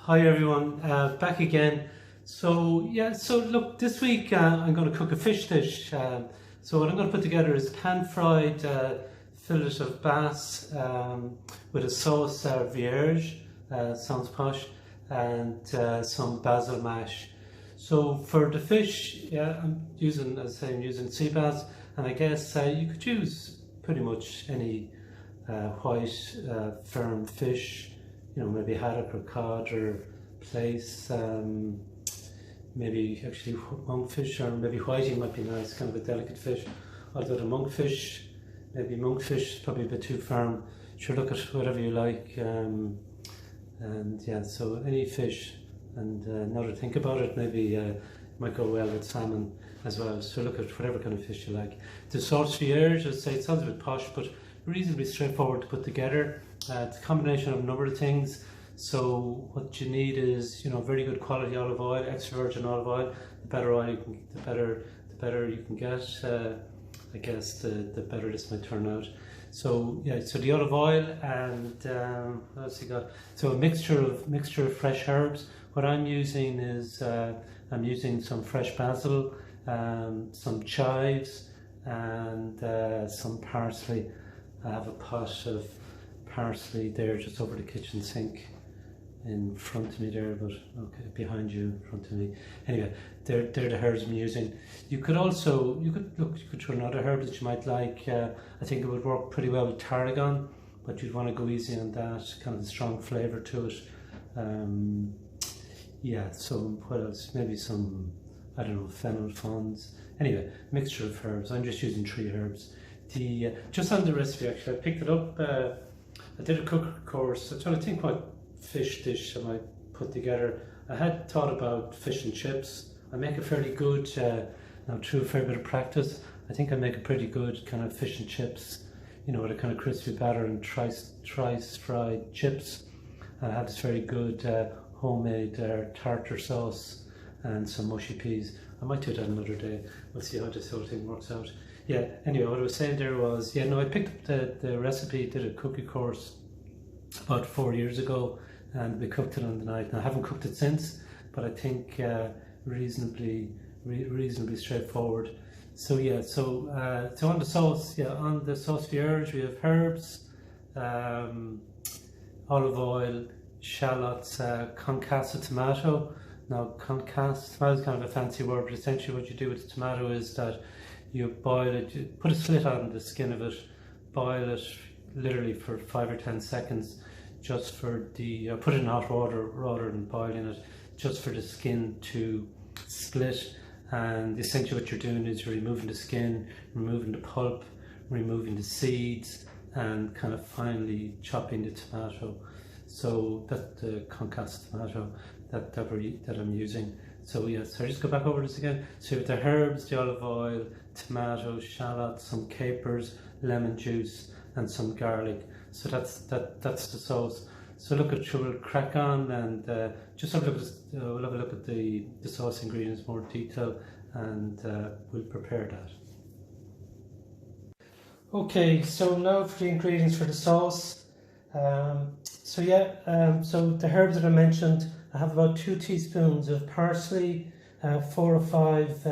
Hi everyone, back again. So look, this week I'm going to cook a fish dish. So what I'm going to put together is pan-fried fillet of bass with a sauce vierge, sounds posh, and some basil mash. So for the fish, yeah, I'm using, as I say, I'm using sea bass, and I guess you could use pretty much any white firm fish, maybe haddock or cod or plaice, maybe actually monkfish, or maybe whiting might be nice, kind of a delicate fish. Although the maybe monkfish is probably a bit too firm. Sure, look at whatever you like, and yeah, so any fish. And now to think about it, maybe it might go well with salmon as well. So look at whatever kind of fish you like. The sauce vierge, I'd say it sounds a bit posh, but reasonably straightforward to put together. It's a combination of a number of things. So what you need is, very good quality olive oil, extra virgin olive oil. The better oil the better you can get. I guess the better this might turn out. So yeah, so the olive oil and what else you got? So a mixture of fresh herbs. What I'm using is I'm using some fresh basil, some chives, and some parsley. I have a pot of parsley there just over the kitchen sink in front of me there, but okay, behind you, in front of me. Anyway, they're the herbs I'm using. You could throw another herb that you might like. I think it would work pretty well with tarragon, but you'd want to go easy on that, kind of a strong flavour to it. Yeah, so what else? Maybe some, I don't know, fennel fronds. Anyway, mixture of herbs. I'm just using 3 herbs. Just on the recipe, actually, I picked it up. I did a cooker course. I'm trying to think what fish dish I might put together. I had thought about fish and chips. I make a fairly good, now through a fair bit of practice, I think I make a pretty good kind of fish and chips, with a kind of crispy batter and thrice fried chips. I had this very good homemade tartar sauce and some mushy peas. I might do that another day. We'll see how this whole thing works out. Yeah, anyway, what I was saying there was, I picked up the recipe, did a cookie course about 4 years ago, and we cooked it on the night. Now, I haven't cooked it since, but I think reasonably straightforward. So yeah, so on the sauce, on the sauce vierge, we have herbs, olive oil, shallots, concassed tomato. Now, concassed tomato is kind of a fancy word, but essentially what you do with the tomato is that you boil it, you put a slit on the skin of it, boil it literally for 5 or 10 seconds, just for put it in hot water rather than boiling it, just for the skin to split. And essentially what you're doing is you're removing the skin, removing the pulp, removing the seeds, and kind of finally chopping the tomato. So that's the concassed tomato that I'm using. So yeah, so I just go back over this again. So with the herbs, the olive oil, tomato, shallots, some capers, lemon juice, and some garlic. So that's the sauce. So look at, we'll crack on and just have a look at we'll have a look at the sauce ingredients in more detail, and we'll prepare that. Okay, so now for the ingredients for the sauce. So the herbs that I mentioned, I have about 2 teaspoons of parsley, 4 or 5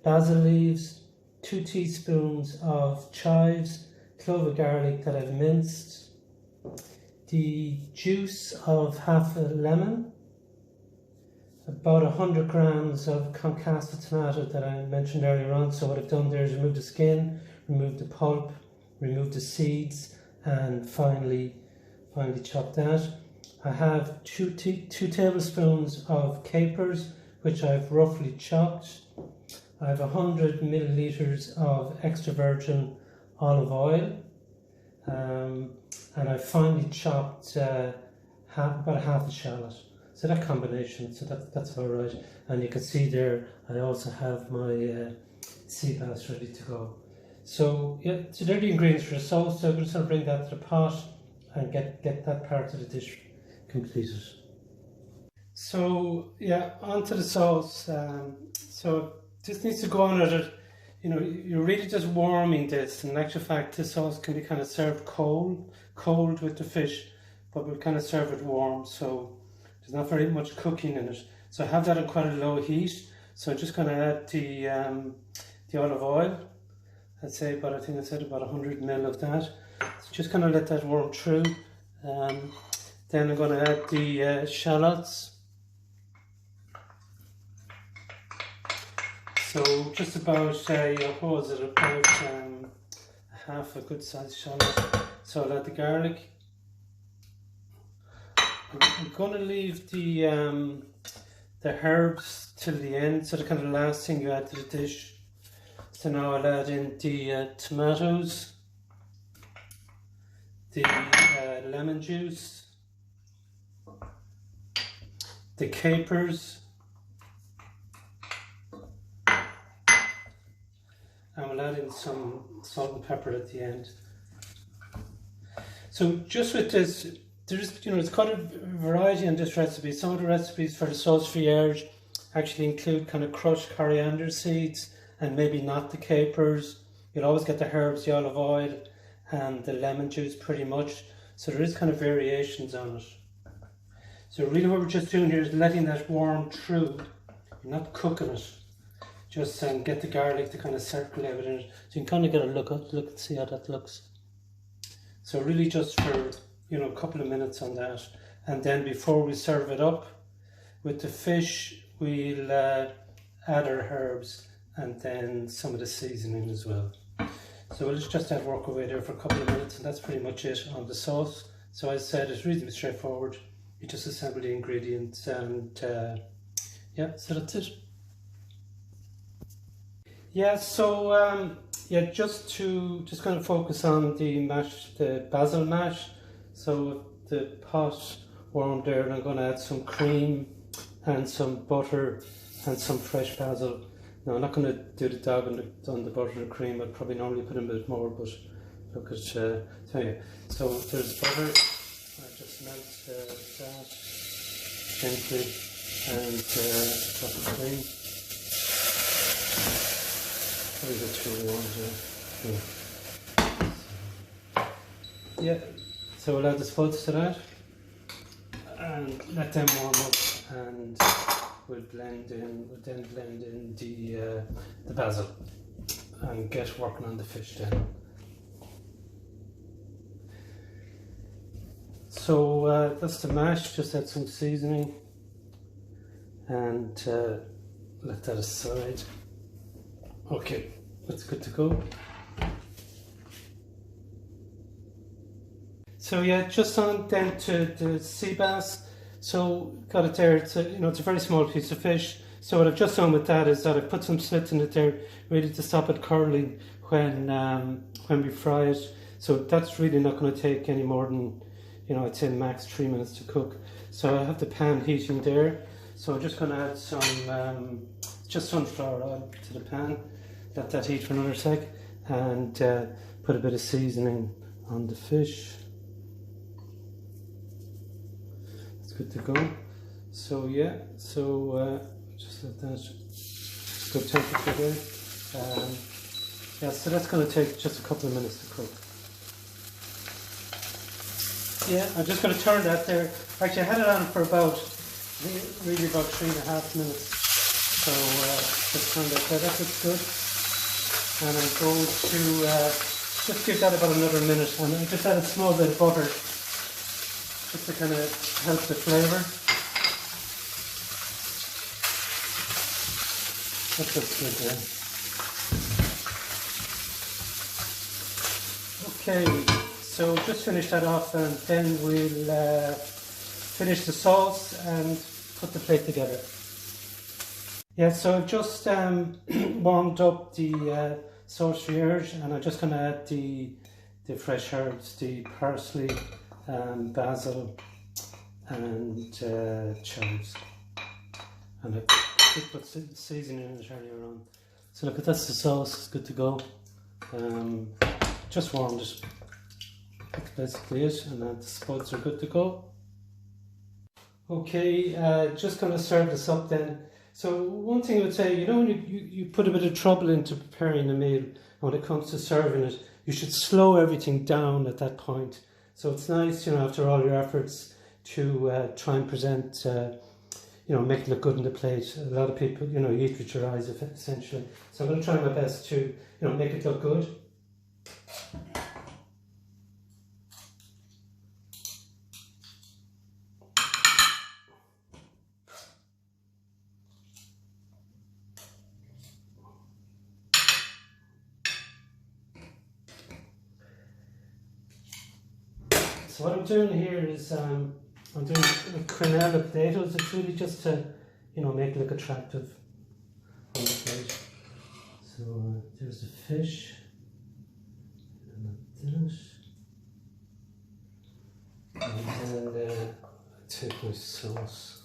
basil leaves, 2 teaspoons of chives, clove of garlic that I've minced, the juice of half a lemon, about 100 grams of concassed tomato that I mentioned earlier on. So what I've done there is remove the skin, remove the pulp, remove the seeds, and finally chop that. I have 2 tablespoons of capers, which I've roughly chopped. I have 100 milliliters of extra virgin olive oil, and I finely chopped about half a shallot. So that combination, so that's all right. And you can see there, I also have my sea bass ready to go. So yeah, so they're the ingredients for the sauce. So I'm just going to bring that to the pot and get that part of the dish completed. So yeah, onto the sauce. So this needs to go on at it. You're really just warming this. In actual fact, this sauce can be kind of served cold with the fish, but we'll kind of serve it warm. So There's not very much cooking in it. So I have that on quite a low heat. So I'm just going to add the olive oil. I'd say about, I think I said about 100 ml of that. So just going to let that warm through. Then I'm going to add the shallots. So just about, what was it, about half a good sized shallot. So I'll add the garlic. I'm going to leave the herbs till the end, so the kind of last thing you add to the dish. So now I'll add in the tomatoes, the lemon juice, the capers, and we'll add in some salt and pepper at the end. So just with this, there's quite a variety in this recipe. Some of the recipes for the sauce vierge actually include kind of crushed coriander seeds and maybe not the capers. You'll always get the herbs, the olive oil and the lemon juice pretty much. So there is kind of variations on it. So really what we're just doing here is letting that warm through. You're not cooking it. Just get the garlic to kind of circulate within it. So you can kind of get a look and see how that looks. So really just for a couple of minutes on that, and then before we serve it up with the fish, we'll add our herbs and then some of the seasoning as well. So we'll just have to work away there for a couple of minutes, and that's pretty much it on the sauce. So as I said, it's reasonably straightforward. You just assemble the ingredients, and yeah, so that's it. Yeah, so just kind of focus on the basil mash. So the pot warmed there, and I'm going to add some cream and some butter and some fresh basil. Now I'm not going to do the dab on the butter and the cream. I'd probably normally put in a bit more, but look at so yeah. So there's butter. I just melt that gently, and drop the cream. Probably a bit too warm there. Yeah. So we'll add the spuds to that and let them warm up, and we'll then blend in the basil and get working on the fish then. So that's the mash. Just add some seasoning and let that aside. Okay, that's good to go. So yeah, just on then to the sea bass. So got it there. It's a very small piece of fish. So what I've just done with that is that I put some slits in it there, ready to stop it curling when we fry it. So that's really not going to take any more than I'd say max 3 minutes to cook. So I have the pan heating there. So I'm just going to add some just sunflower oil to the pan. Let that heat for another sec, and put a bit of seasoning on the fish. Good to go. So yeah, just let that good temperature there. Yeah, so that's going to take just a couple of minutes to cook. Yeah, I'm just going to turn that there. Actually, I had it on for about 3.5 minutes. So just turn that there. That looks good. And I'm going to just give that about another minute, and I just add a small bit of butter, just to kind of help the flavour. That looks good there. Okay, so just finish that off, and then we'll finish the sauce and put the plate together. Yeah, so I've just warmed up the sauce vierge, and I'm just going to add the fresh herbs, the parsley, basil and chives, and I put seasoning in it earlier on. So look, that's the sauce. It's good to go. Just warmed it. That's basically it, and the spuds are good to go. Okay, just going to serve this up then. So one thing I would say, when you put a bit of trouble into preparing a meal, when it comes to serving it, you should slow everything down at that point. So it's nice, after all your efforts, to try and present, make it look good on the plate. A lot of people, you eat with your eyes essentially. So I'm going to try my best to, make it look good. So what I'm doing here is I'm doing quinella potatoes. It's really just to, make it look attractive on the plate. So there's the fish, and that. And then I take my sauce.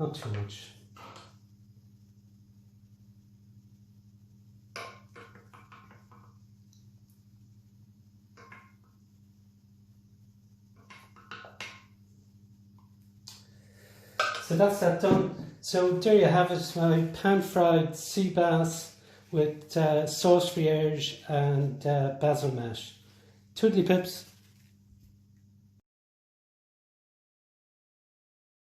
Not too much. So that's that done. So there you have it, my pan-fried sea bass with sauce vierge and basil mash. Toodly pips.